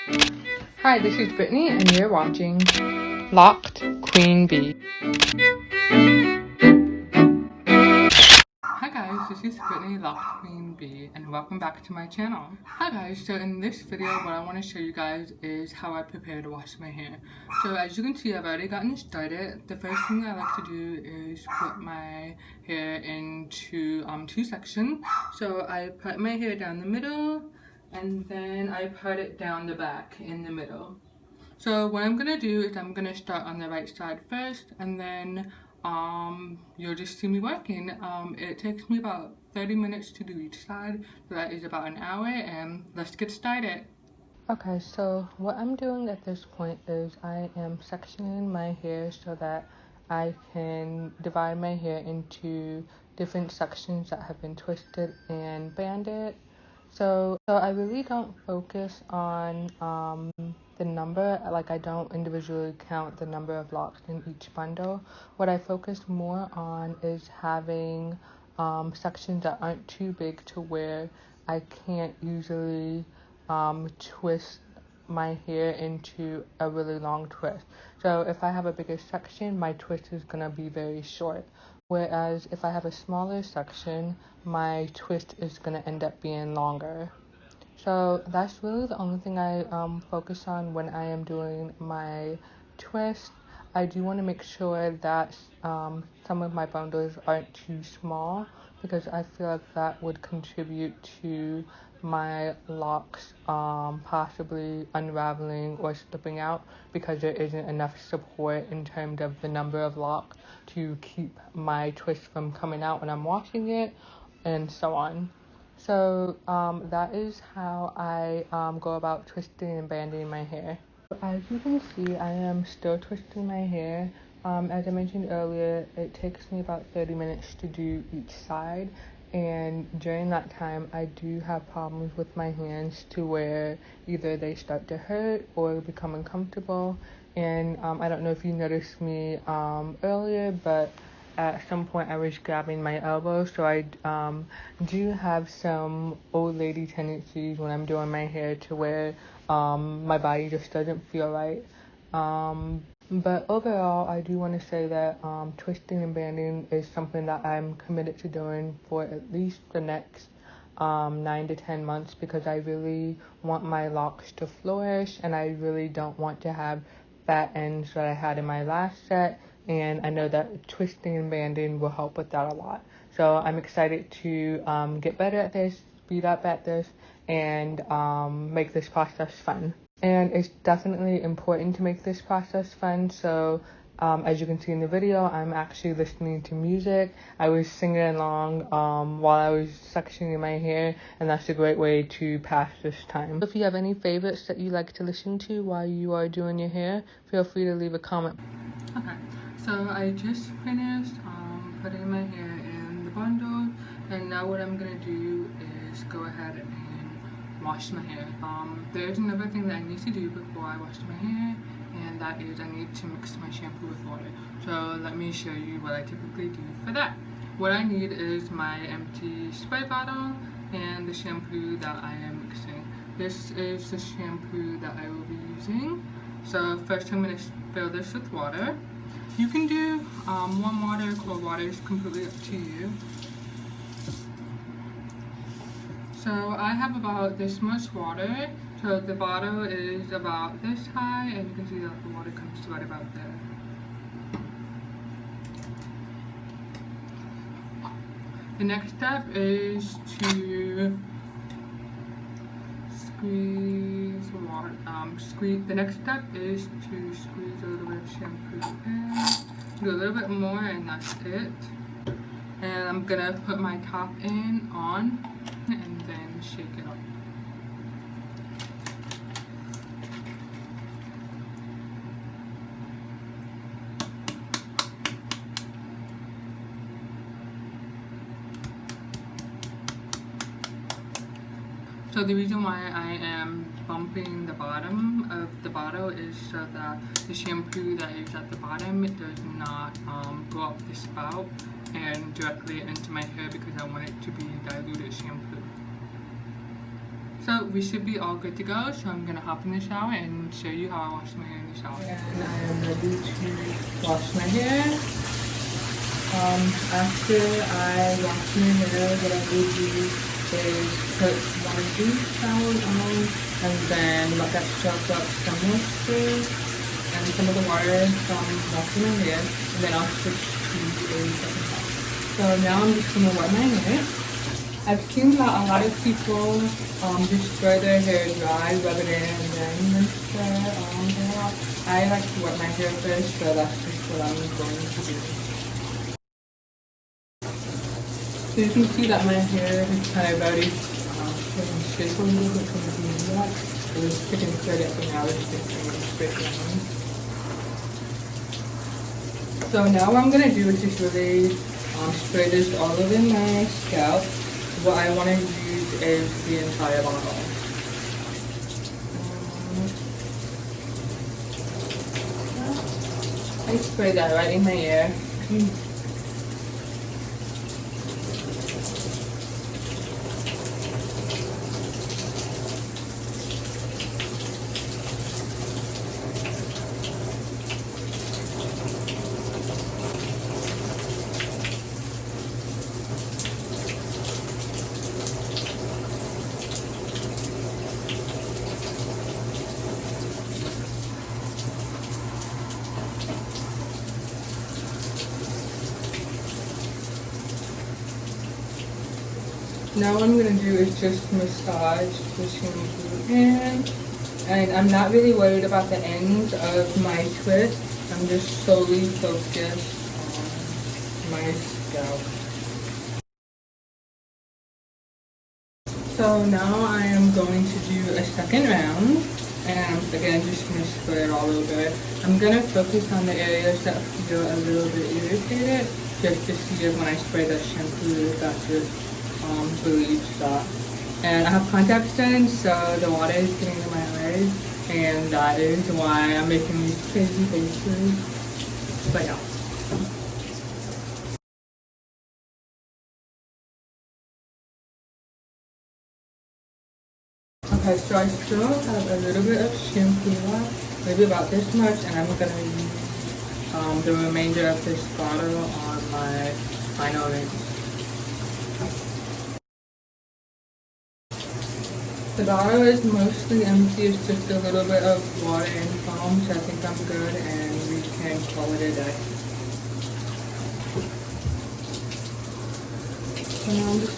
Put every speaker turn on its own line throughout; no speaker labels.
Hi, this is Brittany, and you're watching Locked Queen Bee. Hi guys, this is Brittany, Locked Queen Bee, and welcome back to my channel. Hi guys, so in this video, what I want to show you guys is how I prepare to wash my hair. So as you can see, I've already gotten started. The first thing I like to do is put my hair into two sections. So I put my hair down the middle, and then I put it down the back in the middle. So what I'm gonna do is I'm gonna start on the right side first, and then you'll just see me working. It takes me about 30 minutes to do each side, so that is about an hour, and let's get started. Okay, so what I'm doing at this point is I am sectioning my hair so that I can divide my hair into different sections that have been twisted and banded. So I really don't focus on the number, like I don't individually count the number of locks in each bundle. What I focus more on is having sections that aren't too big to where I can't usually twist my hair into a really long twist. So if I have a bigger section, my twist is gonna be very short. Whereas if I have a smaller section, my twist is gonna end up being longer. So that's really the only thing I focus on when I am doing my twist. I do want to make sure that some of my bundles aren't too small, because I feel like that would contribute to my locks possibly unraveling or slipping out, because there isn't enough support in terms of the number of locks to keep my twist from coming out when I'm washing it, and so on. So that is how I go about twisting and banding my hair. As you can see, I am still twisting my hair. As I mentioned earlier, it takes me about 30 minutes to do each side, and during that time I do have problems with my hands to where either they start to hurt or become uncomfortable. And I don't know if you noticed me earlier, but at some point I was grabbing my elbow, so I do have some old lady tendencies when I'm doing my hair to where my body just doesn't feel right. But overall, I do want to say that twisting and banding is something that I'm committed to doing for at least the next 9 to 10 months, because I really want my locks to flourish, and I really don't want to have fat ends that I had in my last set, and I know that twisting and banding will help with that a lot. So I'm excited to get better at this, speed up at this, and make this process fun. And it's definitely important to make this process fun. So as you can see in the video, I'm actually listening to music. I was singing along while I was sectioning my hair, and that's a great way to pass this time. If you have any favorites that you like to listen to while you are doing your hair, feel free to leave a comment. Okay, so I just finished putting my hair in the bundle, and now what I'm gonna do is go ahead and wash my hair. There's another thing that I need to do before I wash my hair, and that is I need to mix my shampoo with water. So let me show you what I typically do for that. What I need is my empty spray bottle and the shampoo that I am mixing. This is the shampoo that I will be using. So first I'm going to fill this with water. You can do warm water, cold water, is completely up to you. So I have about this much water. So the bottle is about this high, and you can see that the water comes to right about there. The next step is to squeeze water. The next step is to squeeze a little bit of shampoo in. Do a little bit more, and that's it. And I'm gonna put my top on, and then shake it up. So the reason why I am bumping the bottom of the bottle is so that the shampoo that is at the bottom, it does not go up the spout and directly into my hair, because I want it to be diluted shampoo. So we should be all good to go. So I'm gonna hop in the shower and show you how I wash my hair in the shower. And I am ready to wash my hair. After I wash my hair, what I will do is put one of these towels on and then let that soak up some moisture and some of the water from washing my hair, and then I'll switch to a second towel. So now I'm just gonna wet my hair. I've seen that a lot of people just spray their hair dry, rub it in, and then rinse their hair off. I like to wet my hair first, so that's just what I'm going to do. So you can see that my hair is kind of already getting shape a little bit from the that. It was thick and curly up, and now it's just straight down. So now what I'm going to do is just really spray this all over my scalp. What I want to use is the entire bottle. I spray that right in my ear. Now what I'm going to do is just massage the shampoo in, and I'm not really worried about the ends of my twist. I'm just solely focused on my scalp. So now I am going to do a second round, and again just going to spray it all over. I'm going to focus on the areas that feel a little bit irritated, just to see if when I spray the shampoo that just relieves that. And I have contacts in, so the water is getting in my eyes, and that is why I'm making these crazy faces. But yeah. Okay, so I still have a little bit of shampoo left, maybe about this much, and I'm gonna use the remainder of this bottle on my final rinse. The bottle is mostly empty, it's just a little bit of water and foam, so I think I'm good and we can call it a day. So now I'm just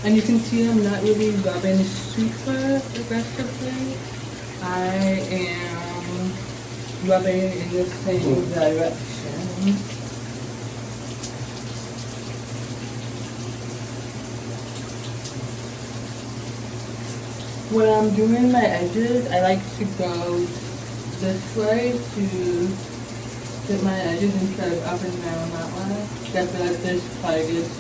and you can see I'm not really rubbing super aggressively. I am rubbing in the same direction. When I'm doing my edges, I like to go this way to get my edges instead of up and down that way. I feel like this targets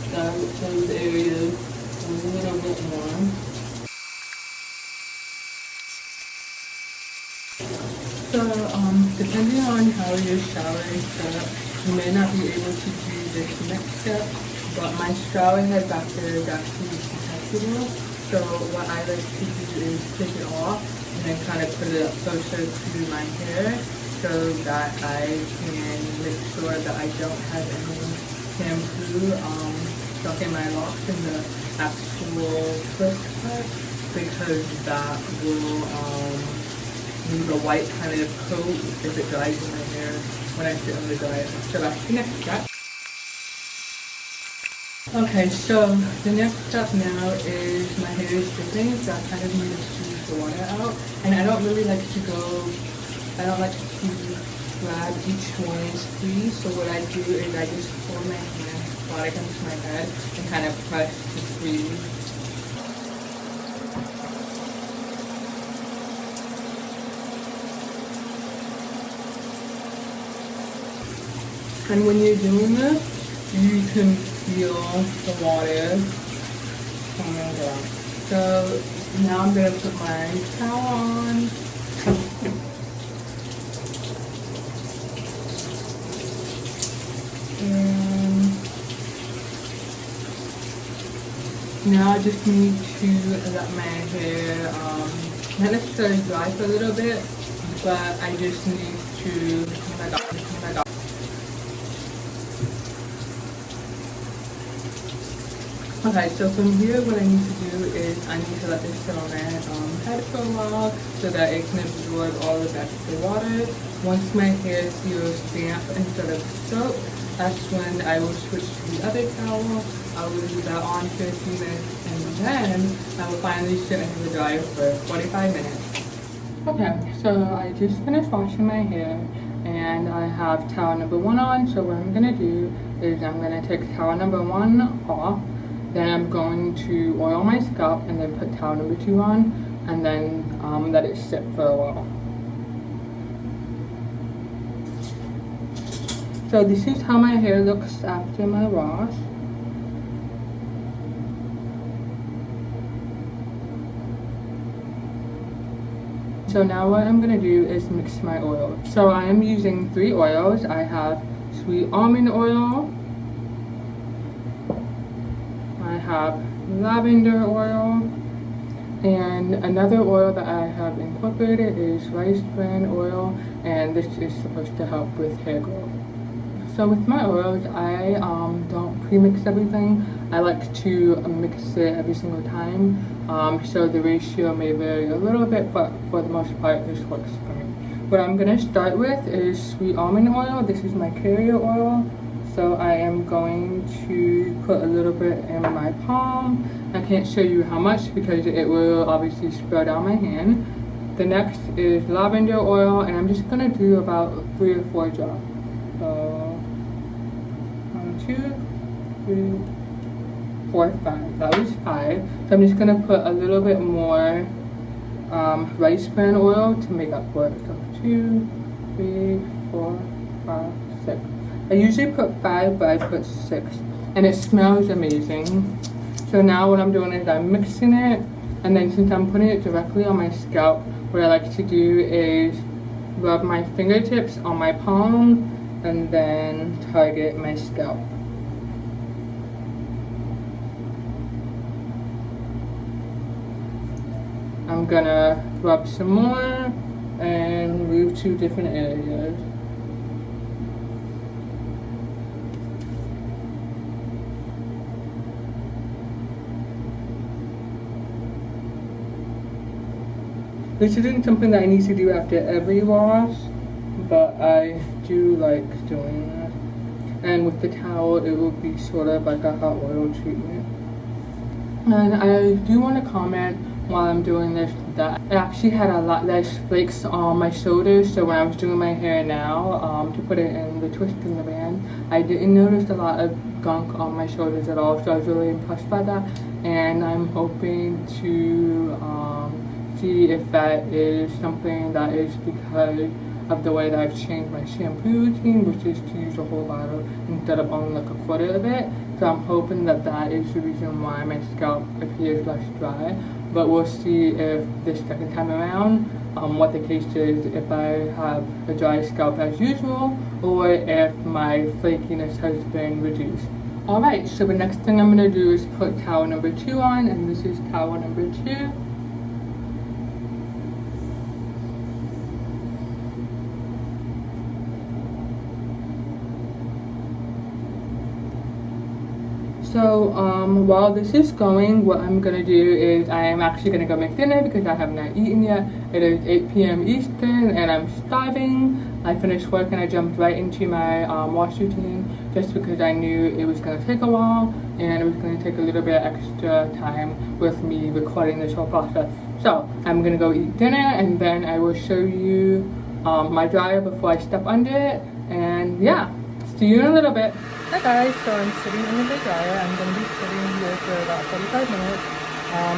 those areas a little bit more. So, depending on how your shower is set up, you may not be able to do this next step, but my shower head backer is actually detachable. So what I like to do is take it off and then kind of put it up closer to my hair so that I can make sure that I don't have any shampoo stuck in my locks in the actual twist part, because that will leave a white kind of coat if it dries in my hair when I sit on the dryer. So that's the next step. Okay, so the next step now is my hair is dripping, so I kind of need to squeeze the water out. And I don't really like to grab each one and squeeze. So what I do is I just pull my hand body comes to my head and kind of press to squeeze. And when you're doing this, you can feel the water coming down. So now I'm going to put my towel on. Now I just need to let my hair not necessarily dry for a little bit, but I just need to Okay, so from here what I need to do is I need to let this sit on my head for a while so that it can absorb all of that water. Once my hair feels damp instead of soaked, that's when I will switch to the other towel. I will leave that on for a few minutes and then I will finally sit into the dryer for 45 minutes. Okay, so I just finished washing my hair and I have towel number 1 on. So what I'm gonna do is I'm gonna take towel number 1 off. Then I'm going to oil my scalp and then put towel number 2 on and then let it sit for a while. So this is how my hair looks after my wash. So now what I'm going to do is mix my oils. So I am using 3 oils. I have sweet almond oil, I have lavender oil, and another oil that I have incorporated is rice bran oil, and this is supposed to help with hair growth. So with my oils, I don't pre-mix everything. I like to mix it every single time, so the ratio may vary a little bit, but for the most part this works for me. What I'm going to start with is sweet almond oil. This is my carrier oil. So I am going to put a little bit in my palm. I can't show you how much because it will obviously spread down my hand. The next is lavender oil, and I'm just gonna do about 3 or 4 drops. So 1, 2, 3, 4, 5. That was 5. So I'm just gonna put a little bit more rice bran oil to make up for it. So 2, 3, 4, 5, 6. I usually put 5, but I put 6, and it smells amazing. So now what I'm doing is I'm mixing it, and then since I'm putting it directly on my scalp, what I like to do is rub my fingertips on my palm and then target my scalp. I'm gonna rub some more and move to different areas. This isn't something that I need to do after every wash, but I do like doing that. And with the towel, it will be sort of like a hot oil treatment. And I do want to comment while I'm doing this that I actually had a lot less flakes on my shoulders. So when I was doing my hair now, to put it in the twist and the band, I didn't notice a lot of gunk on my shoulders at all. So I was really impressed by that. And I'm hoping to see if that is something that is because of the way that I've changed my shampoo routine, which is to use a whole bottle instead of only like a quarter of it. So I'm hoping that that is the reason why my scalp appears less dry. But we'll see if this second time around what the case is, if I have a dry scalp as usual or if my flakiness has been reduced. Alright, so the next thing I'm going to do is put towel number 2 on, and this is towel number 2. So while this is going, what I'm gonna do is I am actually gonna go make dinner because I have not eaten yet. It is 8 p.m. Eastern and I'm starving. I finished work and I jumped right into my wash routine just because I knew it was gonna take a while and it was gonna take a little bit extra time with me recording this whole process. So I'm gonna go eat dinner and then I will show you my dryer before I step under it, and yeah, see you in a little bit. Hi guys, so I'm sitting in the dryer. I'm going to be sitting here for about 45 minutes.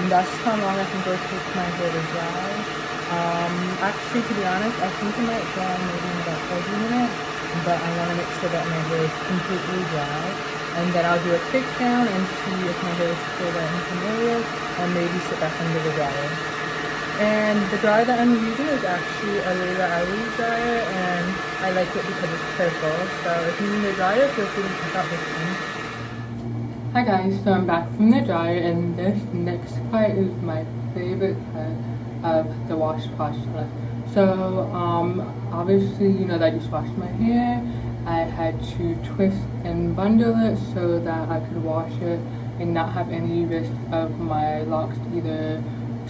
That's how long I think it'll take my hair to dry. Actually, to be honest, I think it might dry maybe in about 40 minutes, but I want to make sure that my hair is completely dry. And then I'll do a takedown and see if my hair is still wet in some areas, and maybe sit back under the dryer. And the dryer that I'm using is actually a Laila Ali dryer, and I like it because it's purple. So if you need a dryer, feel free to check out this one. Hi guys, so I'm back from the dryer and this next part is my favorite part of the wash process. So obviously you know that I just washed my hair. I had to twist and bundle it so that I could wash it and not have any risk of my locks either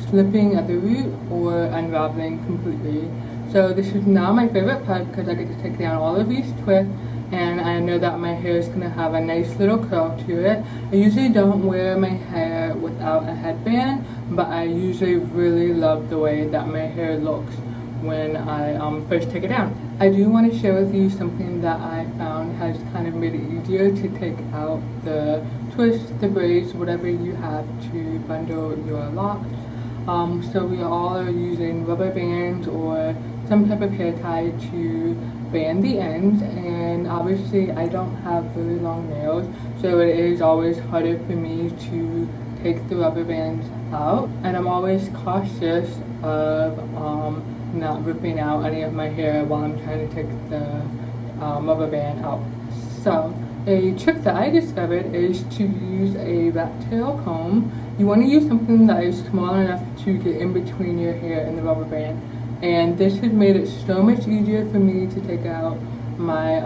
slipping at the root or unraveling completely. So this is now my favorite part because I get to take down all of these twists and I know that my hair is going to have a nice little curl to it. I usually don't wear my hair without a headband, but I usually really love the way that my hair looks when I first take it down. I do want to share with you something that I found has kind of made it easier to take out the twists, the braids, whatever you have to bundle your locks. So we all are using rubber bands or some type of hair tie to band the ends, and obviously I don't have really long nails, so it is always harder for me to take the rubber bands out, and I'm always cautious of not ripping out any of my hair while I'm trying to take the rubber band out. So a trick that I discovered is to use a rat tail comb. You want to use something that is small enough to get in between your hair and the rubber band. And this has made it so much easier for me to take out my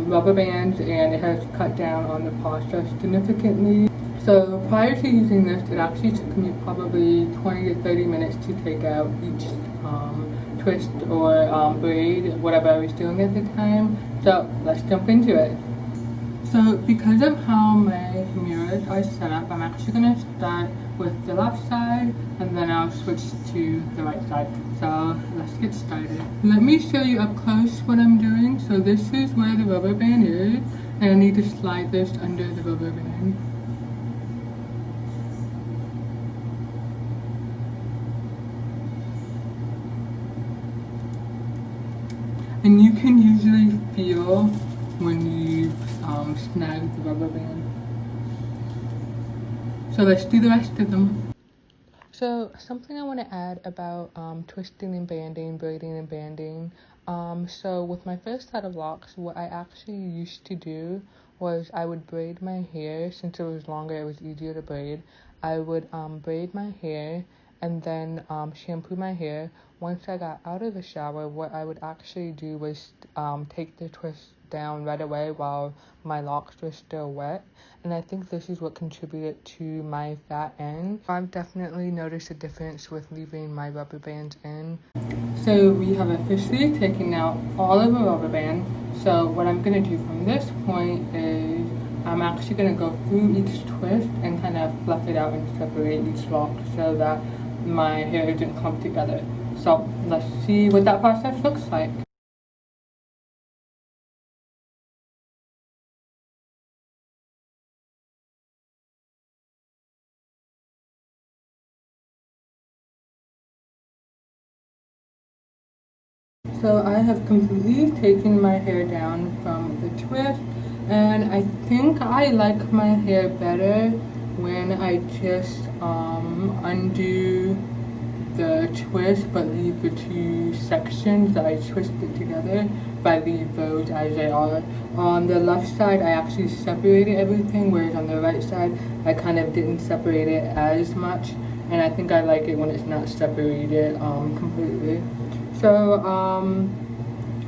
rubber bands, and it has cut down on the process significantly. So prior to using this, it actually took me probably 20 to 30 minutes to take out each twist or braid, whatever I was doing at the time. So let's jump into it. So because of how my mirrors are set up, I'm actually going to start with the left side and then I'll switch to the right side. So let's get started. Let me show you up close what I'm doing. So this is where the rubber band is, and I need to slide this under the rubber band. And you can usually feel when you snag the rubber band. So let's do the rest of them. So something I want to add about twisting and banding, braiding and banding. So with my first set of locks, what I actually used to do was I would braid my hair. Since it was longer, it was easier to braid. I would braid my hair and then shampoo my hair. Once I got out of the shower, what I would actually do was take the twist down right away while my locks were still wet, and I think this is what contributed to my fat end. I've definitely noticed a difference with leaving my rubber bands in. So we have officially taken out all of the rubber band. So what I'm going to do from this point is I'm actually going to go through each twist and kind of fluff it out and separate each lock so that my hair isn't clumped together. So let's see what that process looks like. So I have completely taken my hair down from the twist, and I think I like my hair better when I just undo the twist but leave the two sections that I twisted together, but I leave those as they are. On the left side I actually separated everything, whereas on the right side I kind of didn't separate it as much, and I think I like it when it's not separated completely. So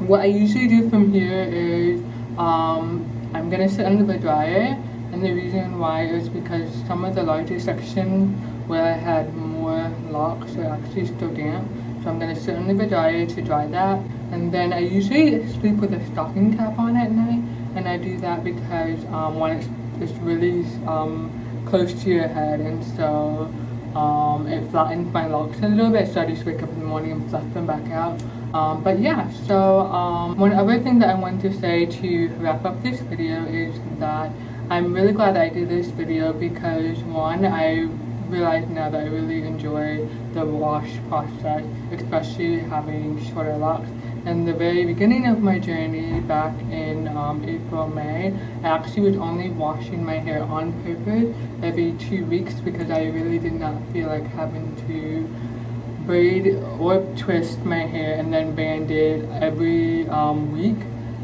what I usually do from here is I'm gonna sit under the dryer, and the reason why is because some of the larger sections where I had more locks are actually still damp, so I'm gonna sit under the dryer to dry that. And then I usually sleep with a stocking cap on at night, and I do that because when it's really close to your head, and so it flattens my locks a little bit, so I just wake up in the morning and fluff them back out. But yeah, so one other thing that I want to say to wrap up this video is that I'm really glad that I did this video because one, I realize now that I really enjoy the wash process, especially having shorter locks. In the very beginning of my journey back in April, May, I actually was only washing my hair on purpose every 2 weeks because I really did not feel like having to braid or twist my hair and then band it every week.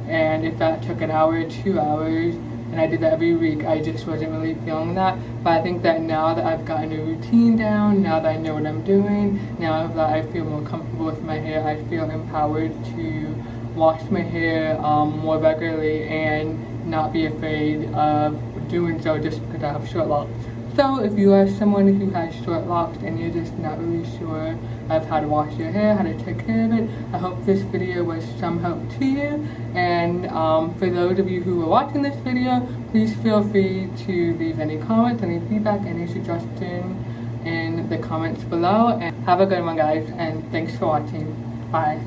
And if that took an hour, 2 hours, and I did that every week, I just wasn't really feeling that. But I think that now that I've gotten a routine down, now that I know what I'm doing, now that I feel more comfortable with my hair, I feel empowered to wash my hair more regularly and not be afraid of doing so just because I have short locks. So if you are someone who has short locks and you're just not really sure of how to wash your hair, how to take care of it, I hope this video was some help to you. And for those of you who are watching this video, please feel free to leave any comments, any feedback, any suggestion in the comments below. And have a good one, guys, and thanks for watching. Bye.